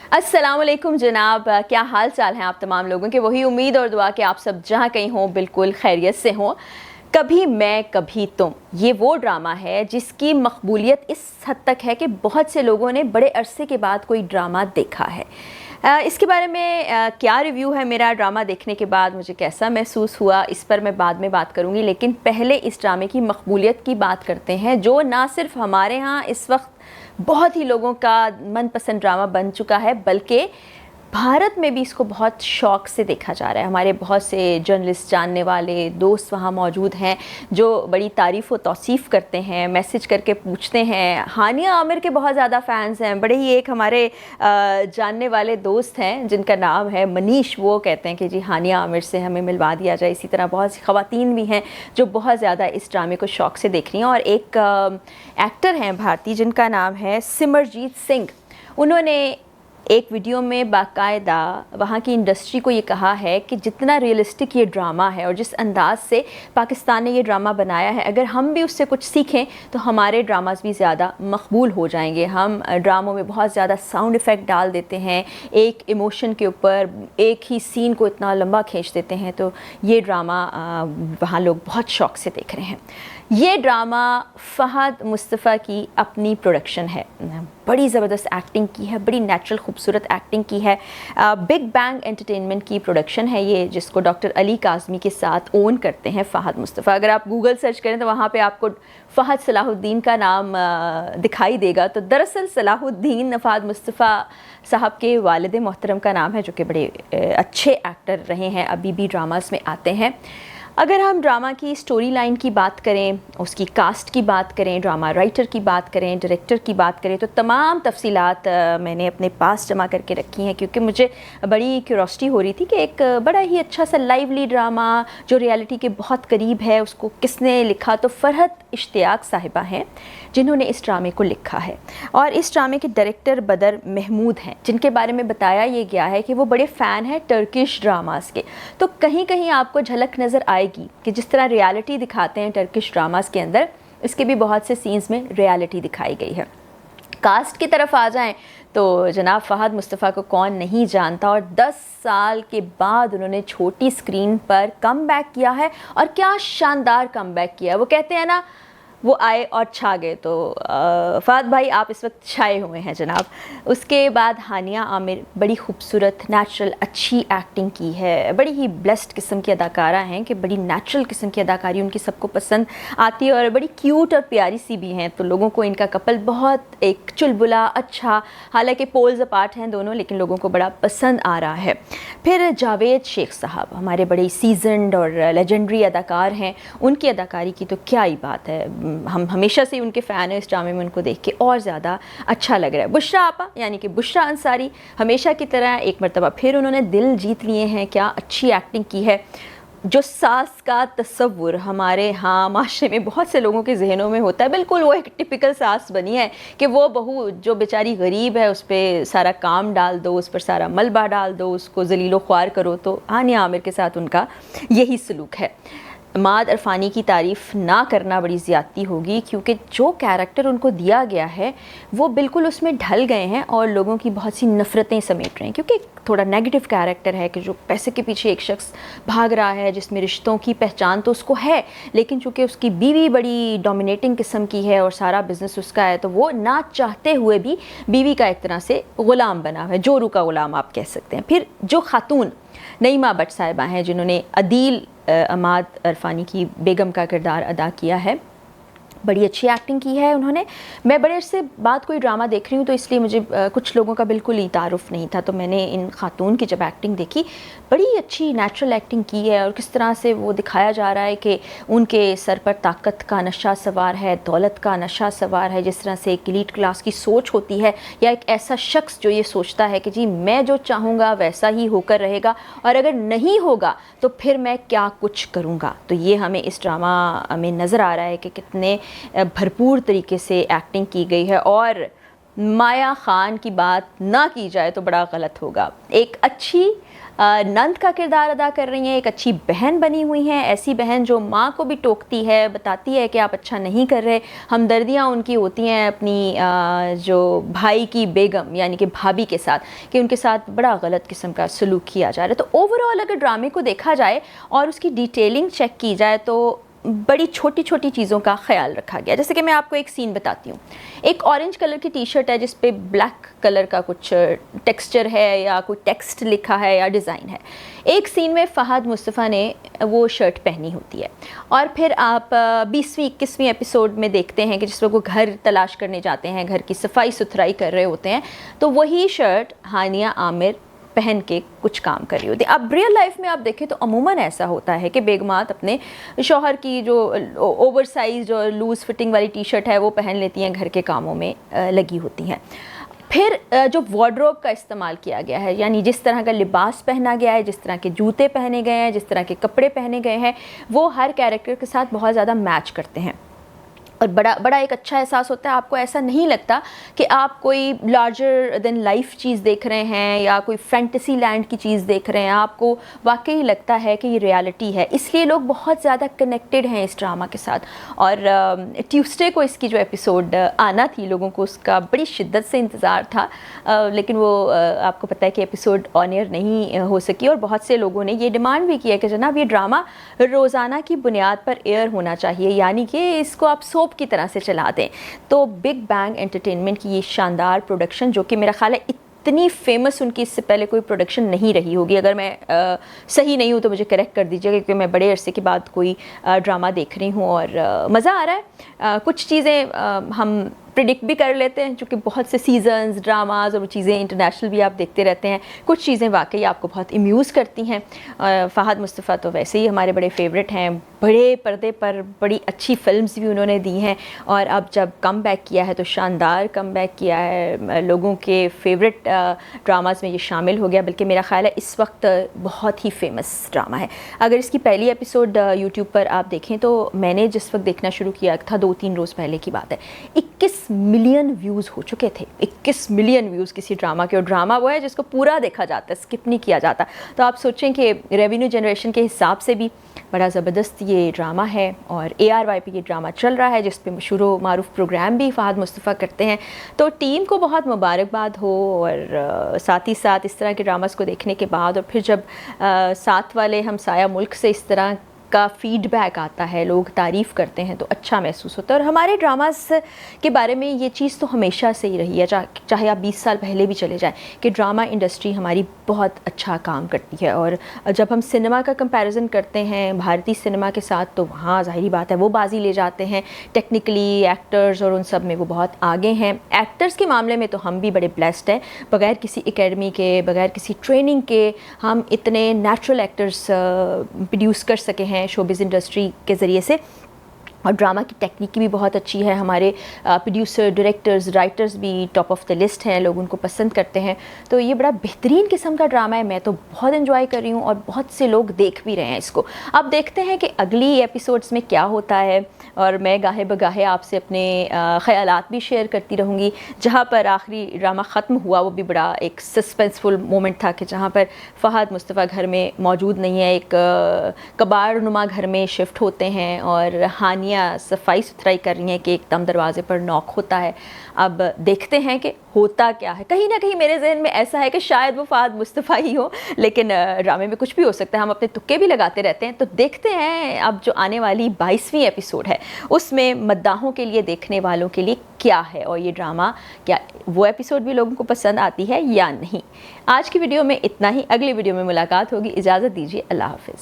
अस्सलाम वालेकुम जनाब, क्या हाल चाल हैं आप तमाम लोगों के। वही उम्मीद और दुआ कि आप सब जहाँ कहीं हों बिल्कुल खैरियत से हों। कभी मैं कभी तुम, ये वो ड्रामा है जिसकी मकबूलियत इस हद तक है कि बहुत से लोगों ने बड़े अरसे के बाद कोई ड्रामा देखा है। इसके बारे में क्या रिव्यू है मेरा ड्रामा देखने के बाद, मुझे कैसा महसूस हुआ, इस पर मैं बाद में बात करूँगी। लेकिन पहले इस ड्रामे की मकबूलियत की बात करते हैं, जो ना सिर्फ हमारे यहाँ इस वक्त बहुत ही लोगों का मनपसंद ड्रामा बन चुका है, बल्कि भारत में भी इसको बहुत शौक़ से देखा जा रहा है। हमारे बहुत से जर्नलिस्ट, जानने वाले दोस्त वहाँ मौजूद हैं जो बड़ी तारीफ़ व तौसीफ़ करते हैं, मैसेज करके पूछते हैं। हानिया आमिर के बहुत ज़्यादा फ़ैन्स हैं। बड़े ही एक हमारे जानने वाले दोस्त हैं जिनका नाम है मनीष, वो कहते हैं कि जी हानिया आमिर से हमें मिलवा दिया जाए। इसी तरह बहुत सी ख़वातीन भी हैं जो बहुत ज़्यादा इस ड्रामे को शौक़ से देख रही हैं। और एक एक्टर हैं भारतीय जिनका नाम है सिमरजीत सिंह। उन्होंने एक वीडियो में बाकायदा वहाँ की इंडस्ट्री को ये कहा है कि जितना रियलिस्टिक ये ड्रामा है और जिस अंदाज़ से पाकिस्तान ने ये ड्रामा बनाया है, अगर हम भी उससे कुछ सीखें तो हमारे ड्रामास भी ज़्यादा मकबूल हो जाएंगे। हम ड्रामों में बहुत ज़्यादा साउंड इफ़ेक्ट डाल देते हैं, एक इमोशन के ऊपर एक ही सीन को इतना लंबा खींच देते हैं। तो ये ड्रामा वहाँ लोग बहुत शौक़ से देख रहे हैं। ये ड्रामा फ़हद मुस्तफ़ा की अपनी प्रोडक्शन है। बड़ी ज़बरदस्त एक्टिंग की है, बड़ी नेचुरल खूबसूरत एक्टिंग की है। बिग बैंग एंटरटेनमेंट की प्रोडक्शन है ये, जिसको डॉक्टर अली काज़मी के साथ ओन करते हैं फ़हद मुस्तफ़ा। अगर आप गूगल सर्च करें तो वहाँ पे आपको फ़हद सलाहुद्दीन का नाम दिखाई देगा। तो दरअसल सलाहुद्दीन फ़हद मुस्तफ़ा साहब के वालिद मोहतरम का नाम है, जो कि बड़े अच्छे एक्टर रहे हैं, अभी भी ड्रामास में आते हैं। अगर हम ड्रामा की स्टोरी लाइन की बात करें, उसकी कास्ट की बात करें, ड्रामा राइटर की बात करें, डायरेक्टर की बात करें, तो तमाम तफसीलात मैंने अपने पास जमा करके रखी हैं, क्योंकि मुझे बड़ी क्यूरोसिटी हो रही थी कि एक बड़ा ही अच्छा सा लाइवली ड्रामा जो रियलिटी के बहुत करीब है, उसको किसने लिखा। तो फरहत इश्तियाक साहिबा हैं जिन्होंने इस ड्रामे को लिखा है। और इस ड्रामे के डायरेक्टर बदर महमूद हैं, जिनके बारे में बताया ये गया है कि वो बड़े फ़ैन हैं टर्किश ड्रामास के। तो कहीं कहीं आपको झलक नज़र आएगी कि जिस तरह रियलिटी दिखाते हैं टर्किश ड्रामास के अंदर, इसके भी बहुत से सीन्स में रियलिटी दिखाई गई है। कास्ट की तरफ आ जाएं तो जनाब फ़हद मुस्तफ़ा को कौन नहीं जानता, और 10 साल के बाद उन्होंने छोटी स्क्रीन पर कमबैक किया है। और क्या शानदार कमबैक किया है। वो कहते हैं ना, वो आए और छा गए। तो फ़हद भाई आप इस वक्त छाए हुए हैं जनाब। उसके बाद हानिया आमिर बड़ी खूबसूरत नेचुरल अच्छी एक्टिंग की है। बड़ी ही ब्लेस्ड किस्म की अदाकारा हैं कि बड़ी नेचुरल किस्म की अदाकारी उनकी सबको पसंद आती है, और बड़ी क्यूट और प्यारी सी भी हैं। तो लोगों को इनका कपल बहुत एक चुलबुला अच्छा, हालांकि पोल्स अपार्ट हैं दोनों, लेकिन लोगों को बड़ा पसंद आ रहा है। फिर जावेद शेख साहब हमारे बड़े सीजनड और लेजेंडरी अदाकार हैं। उनकी अदाकारी की तो क्या ही बात है, हम हमेशा से उनके फ़ैन हैं। इस ड्रामे में उनको देख के और ज़्यादा अच्छा लग रहा है। बुशरा आपा यानी कि बुशरा अंसारी हमेशा की तरह एक मरतबा फिर उन्होंने दिल जीत लिए हैं। क्या अच्छी एक्टिंग की है। जो सास का तस्वुर हमारे यहाँ माशरे में बहुत से लोगों के जहनों में होता है, बिल्कुल वो एक टिपिकल सास बनी है कि वो बहू जो बेचारी गरीब है उस पर सारा काम डाल दो, उस पर सारा मलबा डाल दो, उसको जलीलो ख्वार करो। तो हानिया आमिर के साथ उनका यही सलूक है। माद अरफानी की तारीफ़ ना करना बड़ी ज़्यादती होगी, क्योंकि जो कैरेक्टर उनको दिया गया है वो बिल्कुल उसमें ढल गए हैं और लोगों की बहुत सी नफ़रतें समेट रहे हैं। क्योंकि थोड़ा नेगेटिव कैरेक्टर है कि जो पैसे के पीछे एक शख्स भाग रहा है, जिसमें रिश्तों की पहचान तो उसको है, लेकिन चूँकि उसकी बीवी बड़ी डोमिनेटिंग किस्म की है और सारा बिज़नेस उसका है, तो वो ना चाहते हुए भी बीवी का एक तरह से ग़ुलाम बना है, जोरू का ग़ुलाम आप कह सकते हैं। फिर जो खातून नईमा भट्ट साहिबा हैं जिन्होंने अदील अमाद अरफानी की बेगम का किरदार अदा किया है, बड़ी अच्छी एक्टिंग की है उन्होंने। मैं बड़े से बाद कोई ड्रामा देख रही हूँ, तो इसलिए मुझे कुछ लोगों का बिल्कुल ही तारुफ नहीं था। तो मैंने इन खातून की जब एक्टिंग देखी, बड़ी अच्छी नेचुरल एक्टिंग की है। और किस तरह से वो दिखाया जा रहा है कि उनके सर पर ताकत का नशा सवार है, दौलत का नशा सवार है। जिस तरह से एक एलीट क्लास की सोच होती है, या एक ऐसा शख्स जो ये सोचता है कि जी मैं जो चाहूँगा वैसा ही होकर रहेगा, और अगर नहीं होगा तो फिर मैं क्या कुछ करूँगा। तो ये हमें इस ड्रामा में नज़र आ रहा है कि कितने भरपूर तरीके से एक्टिंग की गई है। और مایا خان کی بات نہ کی جائے تو بڑا غلط ہوگا. ایک اچھی نند کا کردار ادا کر رہی ہیں, ایک اچھی بہن بنی ہوئی ہیں, ایسی بہن جو ماں کو بھی ٹوکتی ہے, بتاتی ہے کہ آپ اچھا نہیں کر رہے. ہمدردیاں ان کی ہوتی ہیں اپنی جو بھائی کی بیگم یعنی کہ بھابھی کے ساتھ, کہ ان کے ساتھ بڑا غلط قسم کا سلوک کیا جا رہا ہے. تو اوور آل اگر ڈرامے کو دیکھا جائے اور اس کی ڈیٹیلنگ چیک کی جائے تو بڑی چھوٹی چھوٹی چیزوں کا خیال رکھا گیا. جیسے کہ میں آپ کو ایک سین بتاتی ہوں. ایک اورنج کلر کی ٹی شرٹ ہے جس پہ بلیک کلر کا کچھ ٹیکسچر ہے یا کوئی ٹیکسٹ لکھا ہے یا ڈیزائن ہے. ایک سین میں فہد مصطفیٰ نے وہ شرٹ پہنی ہوتی ہے, اور پھر آپ 20ویں 21ویں ایپیسوڈ میں دیکھتے ہیں کہ جس وقت وہ گھر تلاش کرنے جاتے ہیں, گھر کی صفائی ستھرائی کر رہے ہوتے ہیں, تو وہی شرٹ ہانیہ عامر پہن کے کچھ کام کر رہی ہوتی ہے. اب ریئل لائف میں آپ دیکھیں تو عموماً ایسا ہوتا ہے کہ بیگمات اپنے شوہر کی جو اوور سائز جو لوز فٹنگ والی ٹی شرٹ ہے وہ پہن لیتی ہیں, گھر کے کاموں میں لگی ہوتی ہیں. پھر جو وارڈروب کا استعمال کیا گیا ہے, یعنی جس طرح کا لباس پہنا گیا ہے, جس طرح کے جوتے پہنے گئے ہیں, جس طرح کے کپڑے پہنے گئے ہیں, وہ ہر کیریکٹر کے ساتھ بہت زیادہ میچ کرتے ہیں, اور بڑا ایک اچھا احساس ہوتا ہے. آپ کو ایسا نہیں لگتا کہ آپ کوئی لارجر دین لائف چیز دیکھ رہے ہیں یا کوئی فینٹیسی لینڈ کی چیز دیکھ رہے ہیں. آپ کو واقعی لگتا ہے کہ یہ ریالٹی ہے. اس لیے لوگ بہت زیادہ کنیکٹڈ ہیں اس ڈرامہ کے ساتھ. اور ٹیوزڈے کو اس کی جو ایپیسوڈ آنا تھی, لوگوں کو اس کا بڑی شدت سے انتظار تھا, لیکن وہ آپ کو پتہ ہے کہ ایپیسوڈ آن ایئر نہیں ہو سکی. اور بہت سے لوگوں نے یہ ڈیمانڈ بھی کیا کہ جناب یہ ڈرامہ روزانہ کی بنیاد پر ایئر ہونا چاہیے, یعنی کہ اس کو آپ سوپ کی طرح سے چلا دیں. تو بگ بینگ انٹرٹینمنٹ کی یہ شاندار پروڈکشن, جو کہ میرا خیال ہے اتنی فیمس ان کی اس سے پہلے کوئی پروڈکشن نہیں رہی ہوگی, اگر میں صحیح نہیں ہوں تو مجھے کریکٹ کر دیجیے کیونکہ میں بڑے عرصے کے بعد کوئی ڈرامہ دیکھ رہی ہوں اور مزہ آ رہا ہے. کچھ چیزیں ہم پریڈکٹ بھی کر لیتے ہیں چونکہ بہت سے سیزنز ڈراماز اور وہ چیزیں انٹرنیشنل بھی آپ دیکھتے رہتے ہیں. کچھ چیزیں واقعی آپ کو بہت امیوز کرتی ہیں. فہد مصطفیٰ تو ویسے ہی ہمارے بڑے فیوریٹ ہیں, بڑے پردے پر بڑی اچھی فلمز بھی انہوں نے دی ہیں, اور اب جب کم بیک کیا ہے تو شاندار کم بیک کیا ہے. لوگوں کے فیوریٹ ڈراماز میں یہ شامل ہو گیا, بلکہ میرا خیال ہے اس وقت بہت ہی فیمس ڈرامہ ہے. اگر اس کی پہلی ایپیسوڈ یوٹیوب پر آپ دیکھیں تو میں نے جس وقت دیکھنا شروع کیا تھا 2-3 روز پہلے کی بات ہے, 21 ملین ویوز ہو چکے تھے. 21 ملین ویوز کسی ڈرامہ کے, اور ڈرامہ وہ ہے جس کو پورا دیکھا جاتا ہے, اسکپ نہیں کیا جاتا. تو آپ سوچیں کہ ریونیو جنریشن کے حساب سے بھی بڑا زبردست یہ ڈرامہ ہے. اور ARY پہ یہ ڈرامہ چل رہا ہے جس پہ مشہور و معروف پروگرام بھی فہد مصطفیٰ کرتے ہیں. تو ٹیم کو بہت مبارکباد ہو, اور ساتھ ہی ساتھ اس طرح کے ڈراماز کو دیکھنے کے بعد, اور پھر جب ساتھ والے ہمسایہ ملک سے اس طرح کا فیڈ بیک آتا ہے, لوگ تعریف کرتے ہیں, تو اچھا محسوس ہوتا ہے. اور ہمارے ڈراماز کے بارے میں یہ چیز تو ہمیشہ سے ہی رہی ہے, چاہے آپ 20 سال پہلے بھی چلے جائیں, کہ ڈرامہ انڈسٹری ہماری بہت اچھا کام کرتی ہے. اور جب ہم سنیما کا کمپیریزن کرتے ہیں بھارتی سنیما کے ساتھ, تو وہاں ظاہری بات ہے وہ بازی لے جاتے ہیں ٹیکنیکلی, ایکٹرز اور ان سب میں وہ بہت آگے ہیں. ایکٹرز کے معاملے میں تو ہم بھی بڑے بلیسڈ ہیں, بغیر کسی اکیڈمی کے, بغیر کسی ٹریننگ کے ہم اتنے نیچرل ایکٹرز پروڈیوس کر سکے ہیں شوبز انڈسٹری کے ذریعے سے. اور ڈرامہ کی ٹیکنیک بھی بہت اچھی ہے. ہمارے پروڈیوسر, ڈائریکٹرز, رائٹرز بھی ٹاپ آف دا لسٹ ہیں, لوگ ان کو پسند کرتے ہیں. تو یہ بڑا بہترین قسم کا ڈرامہ ہے. میں تو بہت انجوائے کر رہی ہوں, اور بہت سے لوگ دیکھ بھی رہے ہیں اس کو. اب دیکھتے ہیں کہ اگلی ایپیسوڈز میں کیا ہوتا ہے, اور میں گاہے بگاہے آپ سے اپنے خیالات بھی شیئر کرتی رہوں گی. جہاں پر آخری ڈرامہ ختم ہوا وہ بھی بڑا ایک سسپینسفل مومنٹ تھا, کہ جہاں پر فہد مصطفیٰ گھر میں موجود نہیں ہے, ایک کباڑ نما گھر میں شفٹ ہوتے ہیں, اور ہانیہ صفائی ستھرائی کر رہی ہیں کہ ایک دم دروازے پر نوک ہوتا ہے. اب دیکھتے ہیں کہ ہوتا کیا ہے. کہیں نہ کہیں میرے ذہن میں ایسا ہے کہ شاید وہ فہد مصطفیٰ ہی ہو, لیکن ڈرامے میں کچھ بھی ہو سکتا ہے, ہم اپنے تکے بھی لگاتے رہتے ہیں. تو دیکھتے ہیں اب جو آنے والی 22ویں ایپیسوڈ ہے اس میں مداحوں کے لیے, دیکھنے والوں کے لیے کیا ہے, اور یہ ڈرامہ کیا وہ ایپیسوڈ بھی لوگوں کو پسند آتی ہے یا نہیں. آج کی ویڈیو میں اتنا ہی. اگلی ویڈیو میں ملاقات ہوگی. اجازت دیجیے, اللہ حافظ.